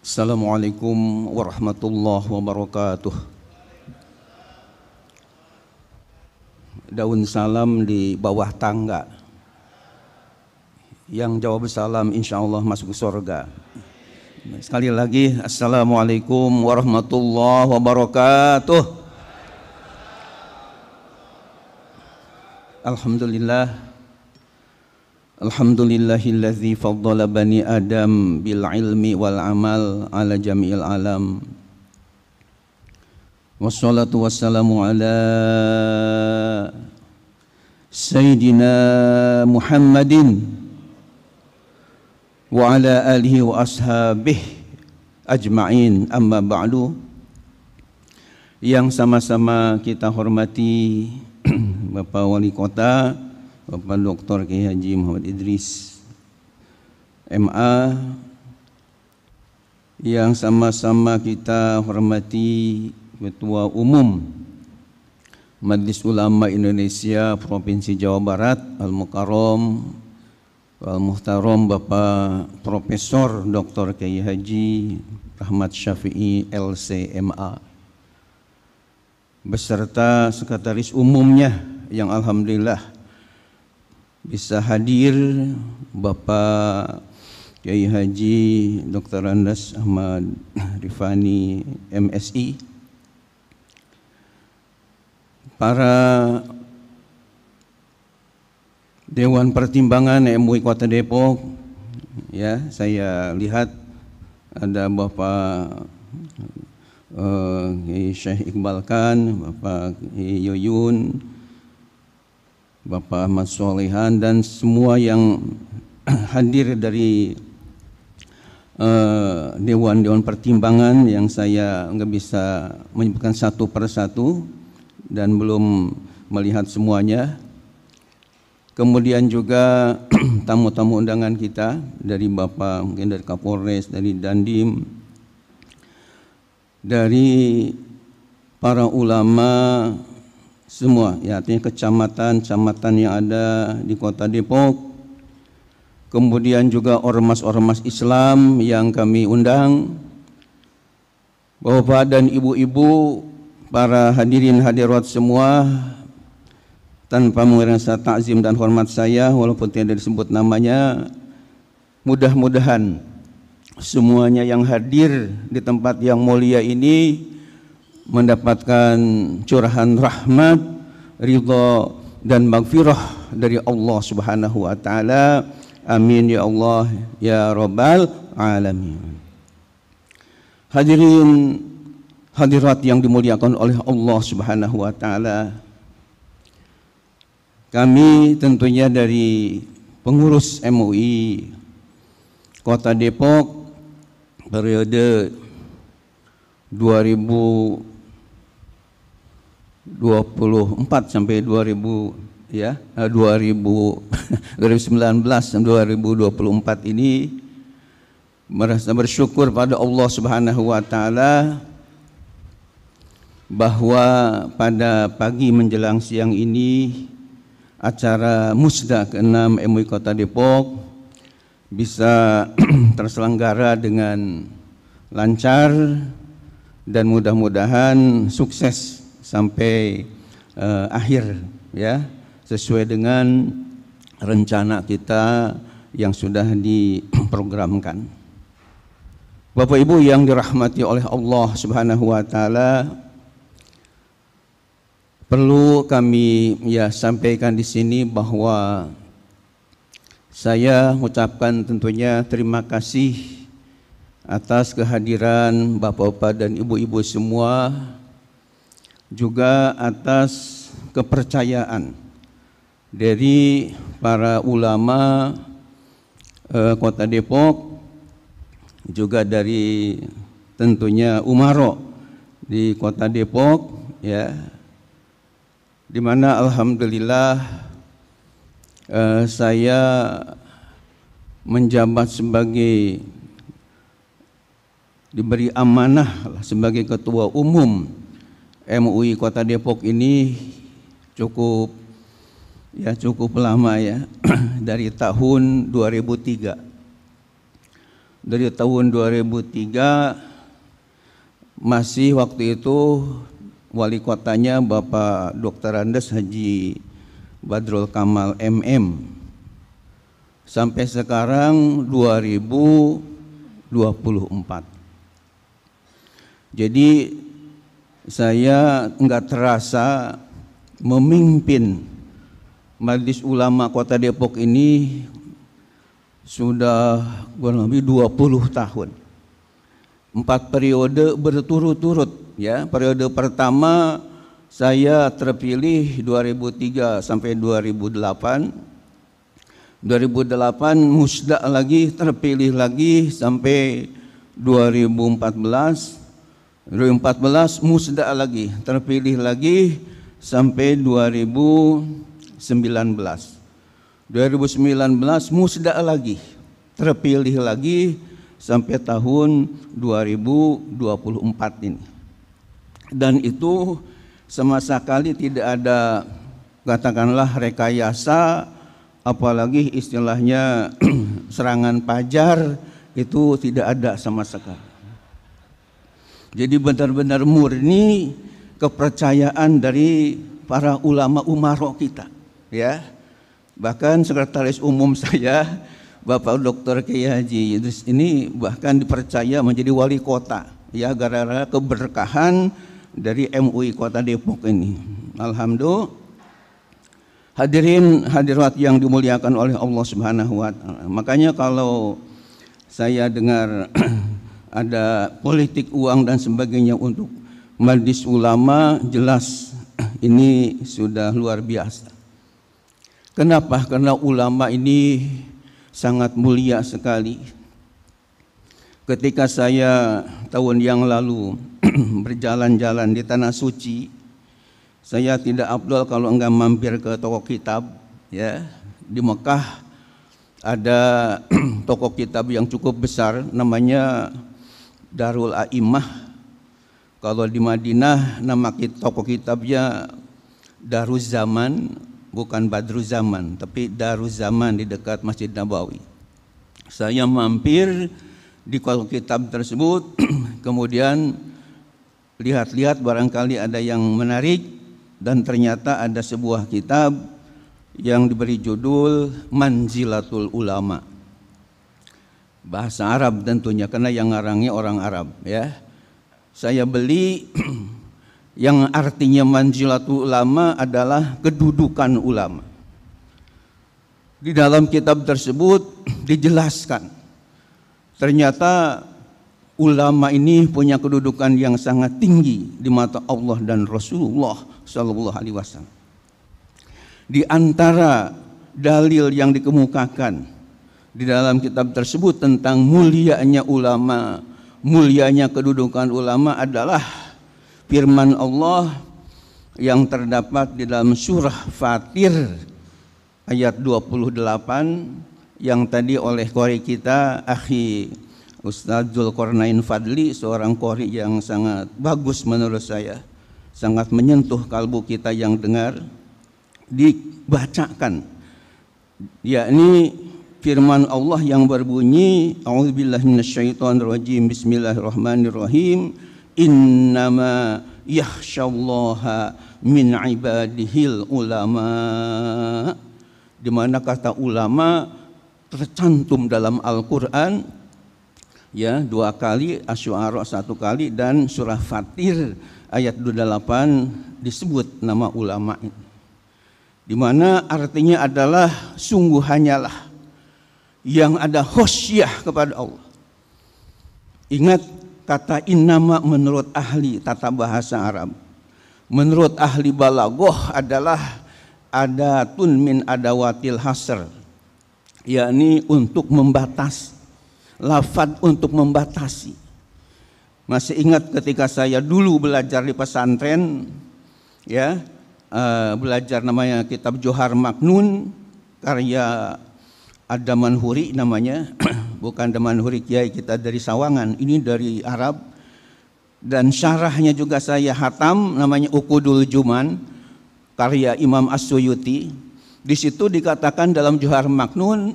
Assalamualaikum warahmatullahi wabarakatuh. Daun salam di bawah tangga. Yang jawab salam insya Allah masuk surga. Sekali lagi, Assalamualaikum warahmatullahi wabarakatuh. Alhamdulillah. Alhamdulillahilladzi faddala bani Adam bil ilmi wal amal ala jami'il alam. Wassalatu wassalamu ala Sayyidina Muhammadin wa ala alihi wa ashabihi ajma'in, amma ba'du. Yang sama-sama kita hormati Bapak Wali Kota, Bapak Dr. Kiai Haji Muhammad Idris MA, yang sama-sama kita hormati Ketua Umum Majelis Ulama Indonesia Provinsi Jawa Barat Al-Mukarram Al-Muhtaram Bapak Profesor Dr. Kiai Haji Rahmat Syafi'i LCMA, beserta sekretaris umumnya yang alhamdulillah bisa hadir, Bapak Kiai Haji Dr. Andes Ahmad Rifani MSI, para Dewan Pertimbangan MUI Kota Depok. Ya, saya lihat ada Bapak Syekh Iqbal Khan, Bapak Yuyun, Bapak Ahmad Solehan, dan semua yang hadir dari Dewan Pertimbangan yang saya nggak bisa menyebutkan satu persatu dan belum melihat semuanya. Kemudian juga tamu-tamu undangan kita dari Bapak, mungkin dari Kapolres, dari Dandim, dari para ulama semua, ya, artinya kecamatan yang ada di Kota Depok. Kemudian juga ormas-ormas Islam yang kami undang, Bapak dan Ibu-ibu, para hadirin hadirat semua, tanpa mengurangi rasa takzim dan hormat saya walaupun tidak disebut namanya, mudah-mudahan semuanya yang hadir di tempat yang mulia ini mendapatkan curahan rahmat, ridha dan maghfirah dari Allah Subhanahu wa taala. Amin ya Allah ya rabbal alamin. Hadirin hadirat yang dimuliakan oleh Allah Subhanahu wa taala, kami tentunya dari pengurus MUI Kota Depok periode 2024 sampai 2019 dan 2024 ini merasa bersyukur pada Allah Subhanahu wa taala bahwa pada pagi menjelang siang ini acara Musda ke-6 MUI Kota Depok bisa terselenggara dengan lancar dan mudah-mudahan sukses sampai akhir, ya, sesuai dengan rencana kita yang sudah diprogramkan. Bapak Ibu yang dirahmati oleh Allah Subhanahu wa taala, perlu kami sampaikan di sini bahwa saya mengucapkan tentunya terima kasih atas kehadiran Bapak-bapak dan Ibu-ibu semua, juga atas kepercayaan dari para ulama Kota Depok, juga dari tentunya umaro di Kota Depok, ya, di mana alhamdulillah saya menjabat sebagai, diberi amanah sebagai Ketua Umum MUI Kota Depok ini cukup lama, ya, dari tahun 2003. dari tahun 2003 masih waktu itu wali kotanya Bapak Dr. Andes Haji Badrul Kamal MM. Sampai sekarang 2024. Jadi saya enggak terasa memimpin Majelis Ulama Kota Depok ini sudah kurang lebih 20 tahun. 4 periode berturut-turut ya. Periode pertama saya terpilih 2003 sampai 2008. 2008 musda lagi, terpilih lagi sampai 2014. 2014 musda lagi, terpilih lagi sampai 2019. 2019 musda lagi, terpilih lagi sampai tahun 2024 ini. Dan itu sama sekali tidak ada katakanlah rekayasa, apalagi istilahnya serangan pajar, itu tidak ada sama sekali. Jadi benar-benar murni kepercayaan dari para ulama umaro kita, ya. Bahkan sekretaris umum saya, Bapak Dr. Kiai Haji Idris ini bahkan dipercaya menjadi wali kota, ya, gara-gara keberkahan dari MUI Kota Depok ini. Alhamdulillah. Hadirin hadirat yang dimuliakan oleh Allah Subhanahu wa taala. Makanya kalau saya dengar ada politik uang dan sebagainya untuk Majelis Ulama, jelas ini sudah luar biasa. Kenapa? Karena ulama ini sangat mulia sekali. Ketika saya tahun yang lalu berjalan-jalan di Tanah Suci, saya tidak afdal kalau enggak mampir ke toko kitab, ya. Di Mekah ada toko kitab yang cukup besar, namanya Darul A'immah. Kalau di Madinah nama toko kitabnya Daruz Zaman, bukan Badruz Zaman, tapi Daruz Zaman di dekat Masjid Nabawi. Saya mampir di toko kitab tersebut, kemudian lihat-lihat barangkali ada yang menarik, dan ternyata ada sebuah kitab yang diberi judul Manzilatul Ulama. Bahasa Arab tentunya, karena yang ngarangnya orang Arab, ya. Saya beli yang artinya Manzilatul Ulama adalah kedudukan ulama. Di dalam kitab tersebut dijelaskan, ternyata ulama ini punya kedudukan yang sangat tinggi di mata Allah dan Rasulullah Sallallahu Alaihi Wasallam. Di antara dalil yang dikemukakan di dalam kitab tersebut tentang mulianya ulama, mulianya kedudukan ulama adalah firman Allah yang terdapat di dalam surah Fatir ayat 28 yang tadi oleh qori kita akhi Ustaz Zulkarnain Fadli, seorang qori yang sangat bagus menurut saya, sangat menyentuh kalbu kita yang dengar, dibacakan, yakni firman Allah yang berbunyi a'udzubillahi minasyaitonirrajim bismillahirrahmanirrahim innama yakhsyallaha min ibadihil ulama, di mana kata ulama tercantum dalam Al-Qur'an, ya, 2 kali, Asy-Syu'ara 1 kali, dan surah Fatir ayat 28 disebut nama ulama ini, di mana artinya adalah sungguh hanyalah yang ada khosyah kepada Allah. Ingat kata innama menurut ahli tata bahasa Arab, menurut ahli balaghah adalah adatun min adawatil hasr, yakni untuk membatas, lafadz untuk membatasi. Masih ingat ketika saya dulu belajar di pesantren, ya, belajar namanya kitab Johar Maknun karya Ad-Damanhuri namanya, bukan Damanhuri kiai kita dari Sawangan, ini dari Arab, dan syarahnya juga saya hatam, namanya Uqudul Juman karya Imam As-Suyuti. Di situ dikatakan dalam Johar Maknun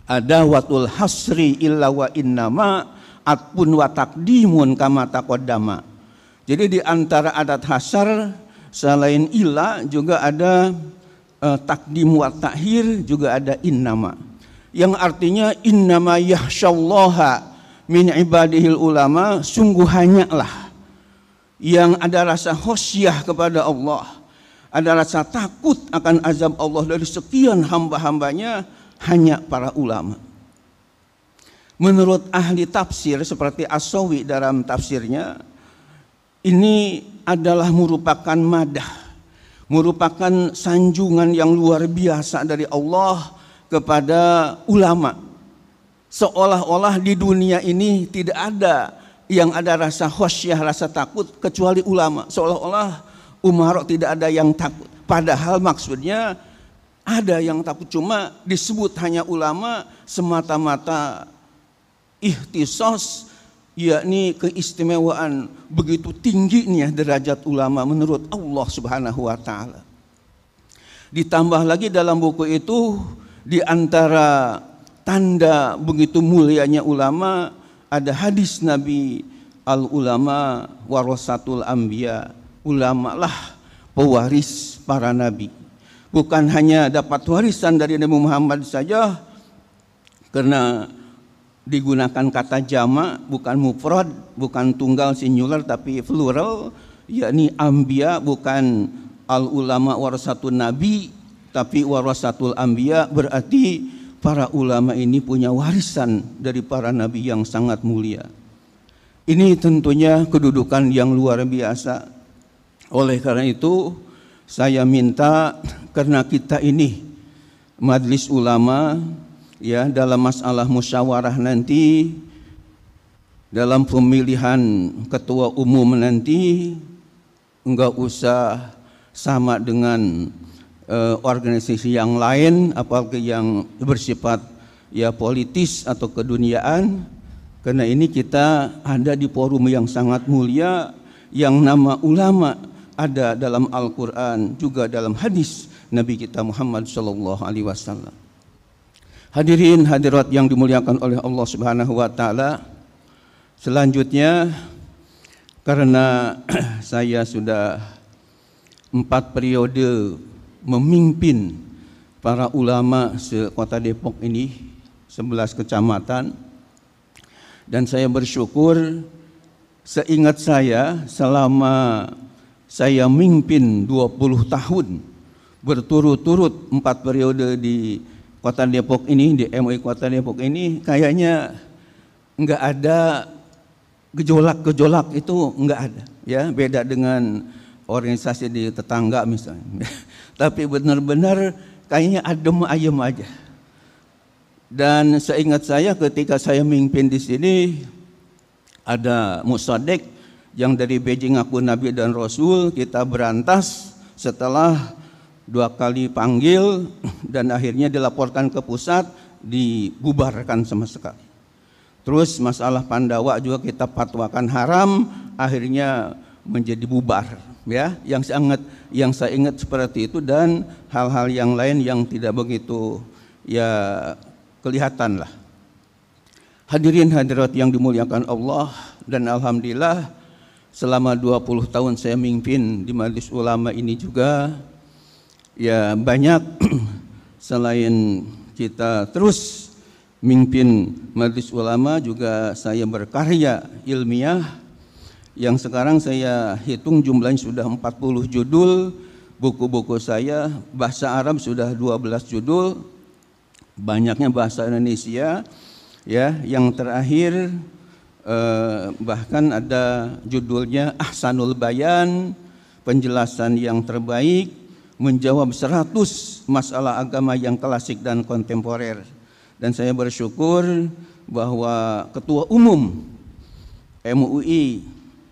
Ada watul hasri illa wa innama atpun wa takdimun kama taqaddama. Jadi di antara adat hasar selain illa juga ada takdim wa takhir, juga ada innama. Yang artinya innama yahsyallaha min ibadihil ulama, sungguh hanyalah yang ada rasa khosyah kepada Allah, ada rasa takut akan azab Allah dari sekian hamba-hambanya, hanya para ulama. Menurut ahli tafsir seperti As-Sawi dalam tafsirnya, ini adalah merupakan madah, merupakan sanjungan yang luar biasa dari Allah kepada ulama. Seolah-olah di dunia ini tidak ada yang ada rasa khosyah, rasa takut kecuali ulama. Seolah-olah umara tidak ada yang takut. Padahal maksudnya ada yang takut, cuma disebut hanya ulama semata-mata ikhtisas, yakni keistimewaan begitu tingginya derajat ulama menurut Allah Subhanahu wa taala. Ditambah lagi dalam buku itu, di antara tanda begitu mulianya ulama ada hadis Nabi, al ulama warasatul anbiya, ulama lah pewaris para nabi. Bukan hanya dapat warisan dari Nabi Muhammad saja, karena digunakan kata jama, bukan mufrad, bukan tunggal singular tapi plural, yakni anbiya, bukan al ulama warasatun nabi tapi warasatul anbiya, berarti para ulama ini punya warisan dari para nabi yang sangat mulia. Ini tentunya kedudukan yang luar biasa. Oleh karena itu saya minta, karena kita ini majelis ulama, ya, dalam masalah musyawarah nanti, dalam pemilihan ketua umum nanti, enggak usah sama dengan organisasi yang lain, apalagi yang bersifat ya politis atau keduniaan, karena ini kita ada di forum yang sangat mulia, yang nama ulama ada dalam Al-Quran, juga dalam hadis Nabi kita Muhammad sallallahu alaihi wasallam. Hadirin hadirat yang dimuliakan oleh Allah Subhanahu wa taala, selanjutnya karena saya sudah 4 periode memimpin para ulama se-Kota Depok ini, 11 kecamatan, dan saya bersyukur, seingat saya selama saya memimpin 20 tahun berturut-turut 4 periode di Kota Depok ini, di MUI Kota Depok ini, kayaknya enggak ada gejolak-gejolak, itu enggak ada, ya, beda dengan organisasi di tetangga misalnya. Tapi benar-benar kayaknya adem ayem aja. Dan seingat saya ketika saya memimpin di sini, ada Musadek yang dari Beijing ngaku Nabi dan Rasul, kita berantas setelah 2 kali panggil dan akhirnya dilaporkan ke pusat, dibubarkan sama sekali. Terus masalah Pandawa juga kita fatwakan haram, akhirnya menjadi bubar, ya. Yang saya ingat seperti itu, dan hal-hal yang lain yang tidak begitu ya kelihatan lah. Hadirin hadirat yang dimuliakan Allah, dan alhamdulillah selama 20 tahun saya memimpin di majelis ulama ini juga, ya banyak selain kita terus memimpin majelis ulama, juga saya berkarya ilmiah yang sekarang saya hitung jumlahnya sudah 40 judul. Buku-buku saya bahasa Arab sudah 12 judul, banyaknya bahasa Indonesia, ya. Yang terakhir bahkan ada judulnya Ahsanul Bayan, penjelasan yang terbaik, menjawab 100 masalah agama yang klasik dan kontemporer. Dan saya bersyukur bahwa Ketua Umum MUI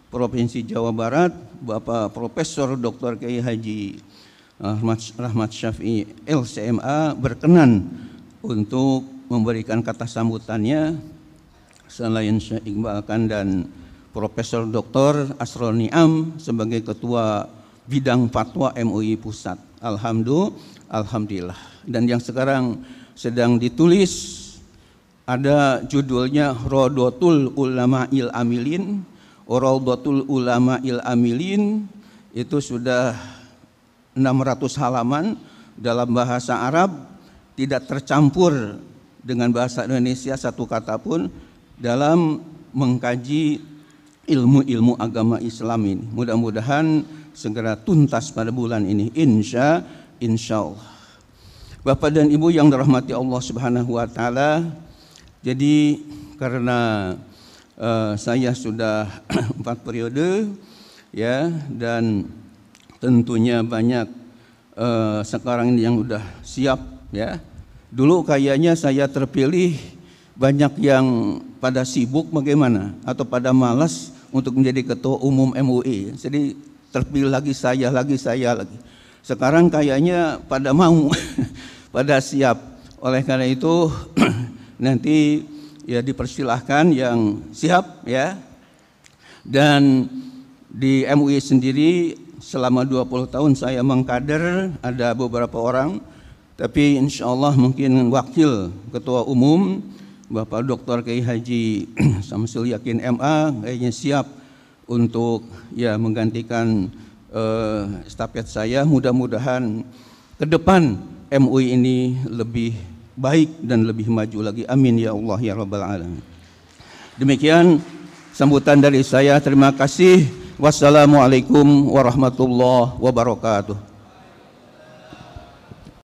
Provinsi Jawa Barat, Bapak Profesor Dr. Kiai Haji Rahmat Syafi'i LCMA, berkenan untuk memberikan kata sambutannya. Selain Syekh Iqbal Khan dan Profesor Dr. Asrul Niam sebagai Ketua Bidang Fatwa MUI Pusat. Alhamdulillah. Dan yang sekarang sedang ditulis ada judulnya Rawdatul Ulama'il Amilin. Rawdatul Ulama'il Amilin itu sudah 600 halaman dalam bahasa Arab, tidak tercampur dengan bahasa Indonesia satu kata pun dalam mengkaji ilmu-ilmu agama Islam ini. Mudah-mudahan segera tuntas pada bulan ini, insya Allah. Bapak dan Ibu yang dirahmati Allah Subhanahu wa taala, jadi karena saya sudah 4 periode ya, dan tentunya banyak sekarang ini yang udah siap ya. Dulu kayaknya saya terpilih, banyak yang pada sibuk bagaimana atau pada malas untuk menjadi ketua umum MUI. Jadi terpilih lagi saya lagi. Sekarang kayaknya pada mau pada siap. Oleh karena itu nanti ya dipersilahkan yang siap ya. Dan di MUI sendiri selama 20 tahun saya mengkader, ada beberapa orang, tapi insya Allah mungkin wakil ketua umum Bapak Dr. Kiai Haji Samsul Yakin MA kayaknya siap untuk ya menggantikan estafet saya. Mudah-mudahan ke depan MUI ini lebih baik dan lebih maju lagi. Amin ya Allah ya Rabbal Alamin. Demikian sambutan dari saya. Terima kasih. Wassalamualaikum warahmatullahi wabarakatuh.